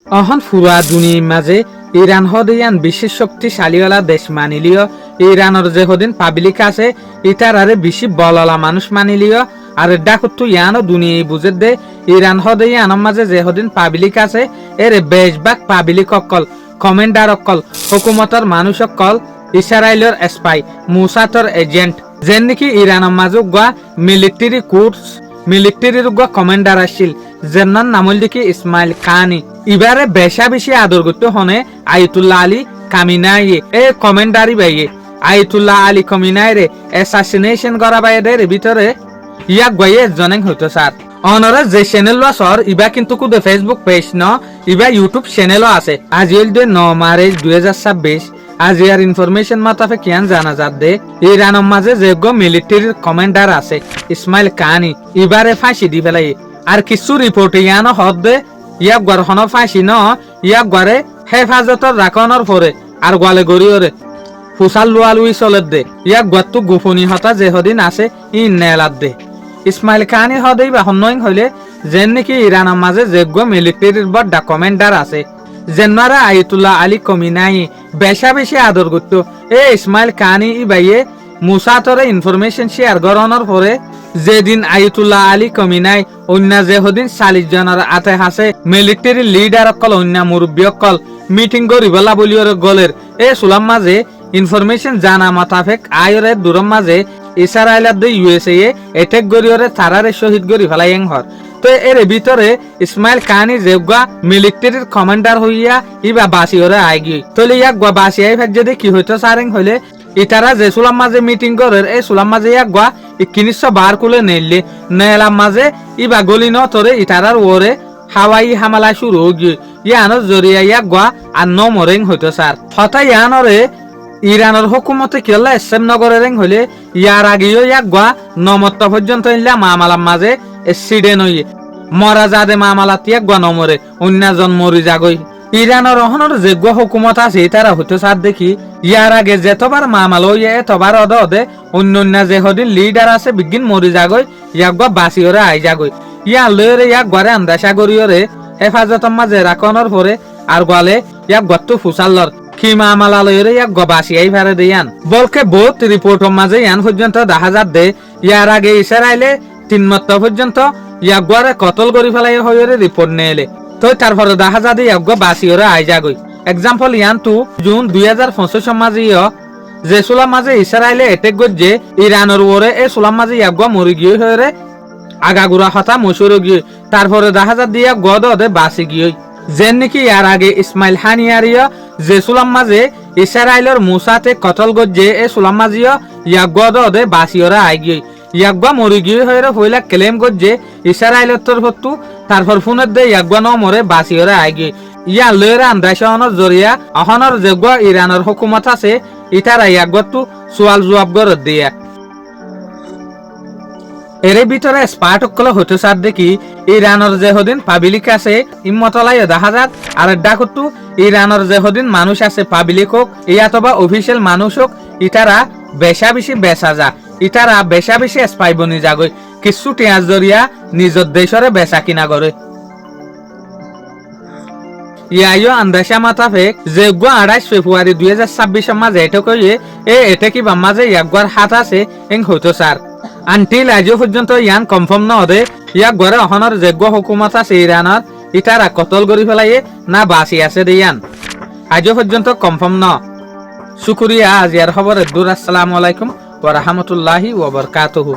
অহন ফুরা দুনিয়ার মাঝে ইরান হদিয়ান বিশেষ শক্তিশালীওয়ালা দেশ মানিলিও ইরানের যে হদিন পাবলিক আছে ইটার আরে বেশি বললা মানুষ মানিলিও আর ডাকতু ইয়ানো দুনিয়ায় বুঝে দে ইরান হদিয়ানের মাঝে যে হদিন পাবলিক আছে এর বেশভাগ পাবলিক অকল কমেন্ডার অকল হুকুমতর মানুষ অকল ইসরায়েলের স্পাই মুসাতর এজেন্ট যেন নাকি ইরানের মাঝে গোয়া মিলিটারি কোর্স মিলিটারির গোয়া কমান্ডার আসছিল যেনার নামল দেখি ইসমাইল কানি এবারে বেশি আদর করতে হনে আয়াতুল্লাহ আলী কামিনাই এ কমান্ডারি বাইয়ে আয়াতুল্লাহ আলী কামিনাই রে অ্যাসাসিনেশন করা বাইয়ের ভিতরে ইয়াক বাইয়ে জনেং হইতো স্যার অনরে যে চ্যানেল সর ইবা কিন্তু কুদে ফেসবুক পেজ ন ইবা ইউটিউব চ্যানেলও আছে আজিল দে 9 মার্চ 2026 আজ ইয়ার ইনফরমেশন মাতাফে কিয়ান জানা যাত দে ইরানের মাঝে যে গো মিলিটারির কমান্ডার আছে ইসমাইল কানি ইবারে ফাঁসি দি ফেলাই আর কিছু রিপোর্ট ইয়ানো হদ দে ইয়াক গর হন ফাঁসি ন ইয়াক গরে হেফাজতর রাখনের পরে আর গোয়ালে গড়িওরে ফুসাল লুয়ালুই চলত দে ইয়াক গত্তু গোপনী হতা যে হদিন আছে ই নেলাত দে ইসমাইল খানি হদেই বা হন্নইং হইলে যেন নাকি ইরানের মাঝে যে গো মিলিটারির বড় কমান্ডার আছে যেনারা আয়াতুল্লাহ আলী কমিনাই বেশি আদর করতো এ ইসমাইল কানি ই বাইয়ে মুসাতরে ইনফরমেশন শেয়ার করানোর পরে যেদিন আয়াতুল্লাহ আলী কমিনাই অন্য যে হদিন 40 জনের আতে হাসে মিলিটারি লিডার অকল অন্য মুরব্বী অকল মিটিং করিবলা বলিওর গলের এ সুলাম মাঝে ইনফরমেশন জানা মাতাফেক আয়রে দূরম মাঝে ইসরায়েলের দে ইউএসএ এটেক গরিওরে তারারে শহীদ গরি ফেলাই হর তো এর ভিতরে ইসমাইল কানি যেগা মিলিটারির কমান্ডার হইয়া ইবা বাসিওরে আইগি তলে ইয়াক গা বাসি আই ফেক যদি কি হইতো সারেং হইলে ইতারা যে সুলাম মাঝে মিটিং করে এই সুলাম মাঝে ইয়াক গা 2100 বার কুলে নেইলে নেলাম মাঝে ইবা গলি ন তোরে ইতারার ওরে হাওয়াই হামলা শুরু হগি ইয়ানোর জরিয়া ইয়াক গা আর ন মরেং হইতো স্যার হতা ইয়ানরে ইরানের হুকুমতে কেলা এসএম নগরের হইলে ইয়ার আগেও ইয়াক গা নমত্ত পর্যন্ত ইল্লা মামালাম মাঝে এক্সিডেন্ট হইয়ে মরা যাদে মামালা তিয়াক গা নমরে অন্যজন মরি যাগই ইরানের অহনের যে গো হুকুমত আছে তারা হইতো সার দেখি ইয়ার আগে যেতবার মামাল হইয়ে এতবার অদে অন্য যে হদিন লিডার আছে বিগিন মরি যাগই ইয়াক গা বাসিওরে আই যাগই ইয়ার লয়রে ইয়াক গরে আন্দাসা করিওরে হেফাজতর মাঝে রাখনের পরে আর গলে ইয়াক গত্তু ফুসাল্লর কি মামালা লয়রে ইয়াক গবাসি আই ফারে দেয়ান বলকে বহুত রিপোর্টর মাঝে ইয়ান পর্যন্ত দেখা যাত দে ইয়ার আগে ইসরায়েলে 3 মাত্র পর্যন্ত ইয়াক গরে কতল করি ফেলাই হইরে রিপোর্ট নেলে তো তারপরে দেখা যাত ইয়াক গবাসিওরে আই যাগই এক্সাম্পল ইয়ান টু জুন 2025 মাঝে যে সুলাম মাঝে ইসরায়েলে এটেক গজে ইরানের ওরে এ সুলাম মাঝে ইয়াক মরি গিয়ে হইরে আগাগুড়া হতা মসুর গিয়ে তারপরে দেখা যাত দিয়া গদ ওদে বাসি গিয়ে যেন নাকি ইয়ার আগে ইসমাইল হানিয়ারিয়া যে সুলাম মাঝে ইসরায়েলের মুসাতে কতল গজে এ সুলাম মাঝিও ইয়াক গদ ওদে বাসিওরা আই গিয়ে ইয়াক মরি গিয়ে হইরে হইলা ক্লেম গজে ইসরায়েলের তরফতু তারপর ফোনের দে ইয়াক ন মরে বাসিওরা আই গিয়ে ইয়া লয়রা আন্দাশনের জরিয়া অহনের যোগ্য ইরানের হুকুমত আছে ইতারা ইয়াকু সোয়াল জবাব গরত দিয়া এর ভিতরে স্পার্টকল হইতো সার দেখি ইরানের যে হদিন পাবলিক আছে ইম্মতলাই দেখা যাত আর ডাকতু ইরানের যে হদিন মানুষ আছে পাবলিক হোক ইয়াতবা অফিসিয়াল মানুষ হোক ইতারা বেশি বেচা যা ইতারা বেশি স্পাই বনি যাগই কিছু টিয়াজ জরিয়া নিজের দেশরে বেচা কিনা করে ইয়াইও আন্দাসা মাতাফেক যে 28 ফেব্রুয়ারি 2026 মাঝে এটা কইয়ে এটা কি মাঝে ইয়াকবার হাত আছে এং হইতো স্যার আনটিল আজও পর্যন্ত ইয়ান কনফার্ম না হদে ইয়াক গরে অহনের যোগ্য হুকুমত আছে ইরানের ইতারা কতল করি ফেলাইয়ে না বাসি আছে দে ইয়ান আজও পর্যন্ত কনফার্ম না শুকরিয়া আজিয়ার খবর দূর আসসালামু আলাইকুম ওয়া রাহমাতুল্লাহি ওয়া বারাকাতুহু।